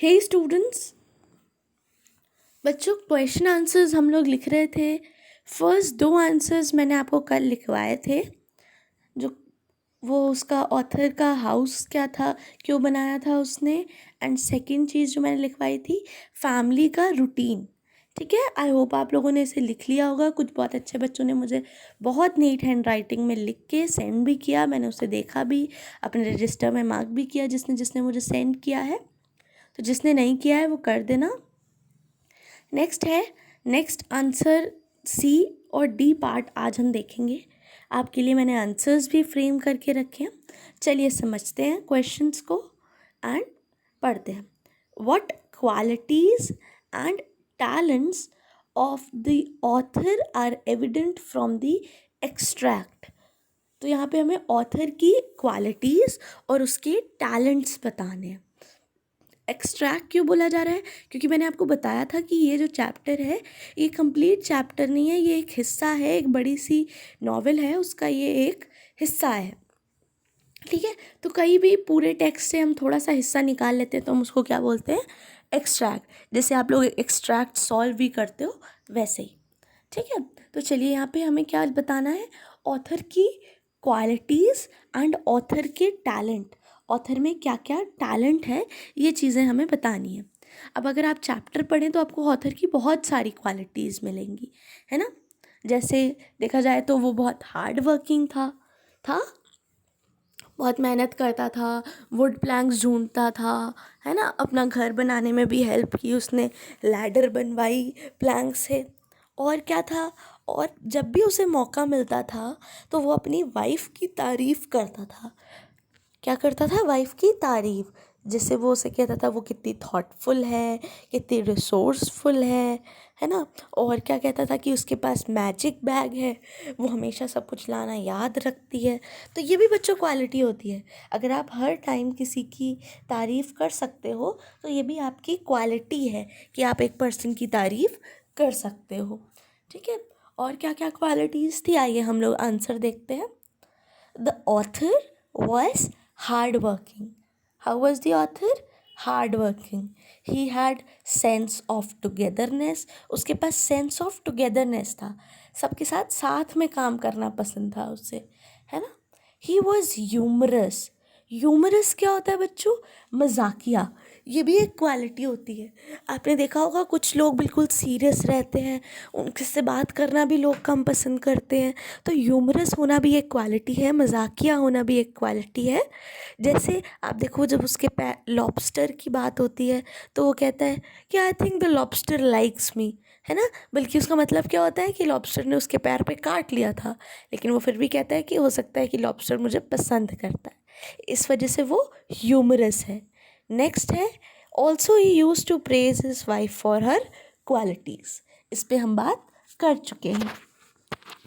हे students, बच्चों question answers हम लोग लिख रहे थे। फर्स्ट 2 आंसर्स मैंने आपको कल लिखवाए थे, जो वो उसका ऑथर का हाउस क्या था, क्यों बनाया था उसने, एंड सेकंड चीज़ जो मैंने लिखवाई थी फैमिली का रूटीन। ठीक है, आई होप आप लोगों ने इसे लिख लिया होगा। कुछ बहुत अच्छे बच्चों ने मुझे बहुत नीट हैंड राइटिंग में लिख के सेंड भी किया, मैंने उसे देखा भी, अपने रजिस्टर में मार्क भी किया जिसने जिसने मुझे सेंड किया है। तो जिसने नहीं किया है वो कर देना। नेक्स्ट है, नेक्स्ट आंसर सी और डी पार्ट आज हम देखेंगे। आपके लिए मैंने आंसर्स भी फ्रेम करके रखे हैं। चलिए समझते हैं क्वेश्चंस को एंड पढ़ते हैं। What qualities and talents of the author are evident from the extract. तो यहाँ पे हमें ऑथर की क्वालिटीज़ और उसके टैलेंट्स बताने हैं। एक्सट्रैक्ट क्यों बोला जा रहा है? क्योंकि मैंने आपको बताया था कि ये जो चैप्टर है ये कंप्लीट चैप्टर नहीं है, ये एक हिस्सा है, एक बड़ी सी नॉवेल है, उसका ये एक हिस्सा है। ठीक है, तो कहीं भी पूरे टेक्स्ट से हम थोड़ा सा हिस्सा निकाल लेते हैं तो हम उसको क्या बोलते हैं? एक्सट्रैक्ट। जैसे आप लोग एक्सट्रैक्ट सॉल्व भी करते हो वैसे ही। ठीक है, तो चलिए यहाँ पे हमें क्या बताना है? ऑथर की क्वालिटीज़ एंड ऑथर के टैलेंट। ऑथर में क्या क्या टैलेंट है ये चीज़ें हमें बतानी है। अब अगर आप चैप्टर पढ़ें तो आपको ऑथर की बहुत सारी क्वालिटीज़ मिलेंगी, है ना। जैसे देखा जाए तो वो बहुत हार्ड वर्किंग था, बहुत मेहनत करता था, वुड प्लैंक्स ढूंढता था, है ना। अपना घर बनाने में भी हेल्प की उसने, लैडर बनवाई प्लैंक से। और क्या था, और जब भी उसे मौका मिलता था तो वो अपनी वाइफ़ की तारीफ़ करता था। क्या करता था? वाइफ़ की तारीफ़। जैसे वो उसे कहता था वो कितनी थॉटफुल है, कितनी रिसोर्सफुल है ना। और क्या कहता था कि उसके पास मैजिक बैग है, वो हमेशा सब कुछ लाना याद रखती है। तो ये भी बच्चों क्वालिटी होती है। अगर आप हर टाइम किसी की तारीफ़ कर सकते हो तो ये भी आपकी क्वालिटी है कि आप एक पर्सन की तारीफ़ कर सकते हो। ठीक है, और क्या क्या क्वालिटीज़ थी, आइए हम लोग आंसर देखते हैं। The author was hardworking. How was the author? Hardworking. He had sense of togetherness. उसके पास sense of togetherness था, सबके साथ साथ में काम करना पसंद था उसे, है ना। He was humorous. ह्यूमरस क्या होता है बच्चों? मजाकिया। ये भी एक क्वालिटी होती है। आपने देखा होगा कुछ लोग बिल्कुल सीरियस रहते हैं, उनसे बात करना भी लोग कम पसंद करते हैं। तो ह्यूमरस होना भी एक क्वालिटी है, मजाकिया होना भी एक क्वालिटी है। जैसे आप देखो जब उसके लॉबस्टर की बात होती है तो वो कहता है कि I think the lobster likes me, है ना। बल्कि उसका मतलब क्या होता है कि लॉबस्टर ने उसके पैर पे काट लिया था, लेकिन वो फिर भी कहता है कि हो सकता है कि लॉबस्टर मुझे पसंद करता है। इस वजह से वो ह्यूमरस है। नेक्स्ट है, also he used to praise his wife for her qualities. इस पे हम बात कर चुके हैं।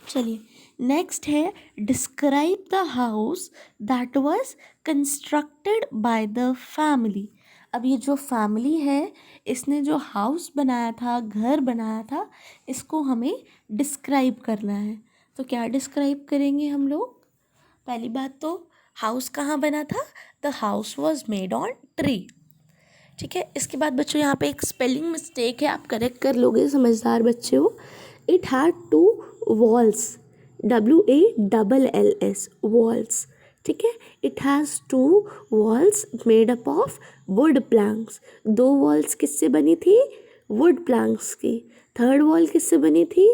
चलिए नेक्स्ट है, describe the house that was constructed by the family. अब ये जो फैमिली है इसने जो हाउस बनाया था, घर बनाया था, इसको हमें डिस्क्राइब करना है। तो क्या डिस्क्राइब करेंगे हम लोग? पहली बात तो हाउस कहाँ बना था? The house was made on tree. ठीक है, इसके बाद बच्चों यहाँ पे एक स्पेलिंग मिस्टेक है, आप करेक्ट कर लोगे, समझदार बच्चे हो। It had 2 walls, WALLS, walls. ठीक है, it has 2 walls made up of wood planks. 2 walls किससे बनी थी? वुड प्लैंक्स की। थर्ड वॉल किससे बनी थी?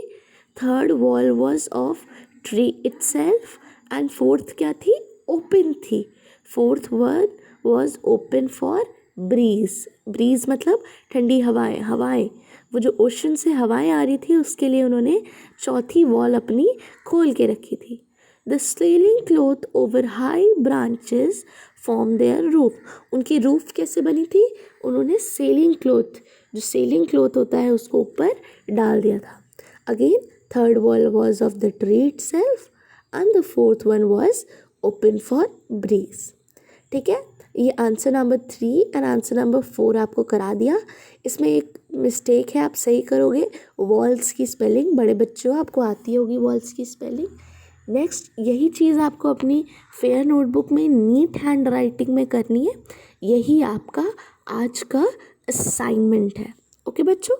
Third wall was of tree itself. And fourth क्या थी? ओपन थी। Fourth one was open for breeze. Breeze मतलब ठंडी हवाएं, हवाएं, वो जो ओशन से हवाएं आ रही थी उसके लिए उन्होंने चौथी वॉल अपनी खोल के रखी थी। The sailing cloth over high branches form their roof. उनकी रूफ कैसे बनी थी? उन्होंने सेलिंग क्लॉथ, जो सेलिंग क्लॉथ होता है उसको ऊपर डाल दिया था। Again third wall was of the tree itself and the fourth one was open for breeze. ठीक है, ये answer number 3 and answer number 4 आपको करा दिया। इसमें एक मिस्टेक है, आप सही करोगे। वॉल्स की स्पेलिंग, बड़े बच्चों आपको आती होगी वॉल्स की स्पेलिंग। नेक्स्ट यही चीज़ आपको अपनी फेयर नोटबुक में नीट हैंड राइटिंग में करनी है। यही आपका आज का असाइनमेंट है। ओके बच्चों।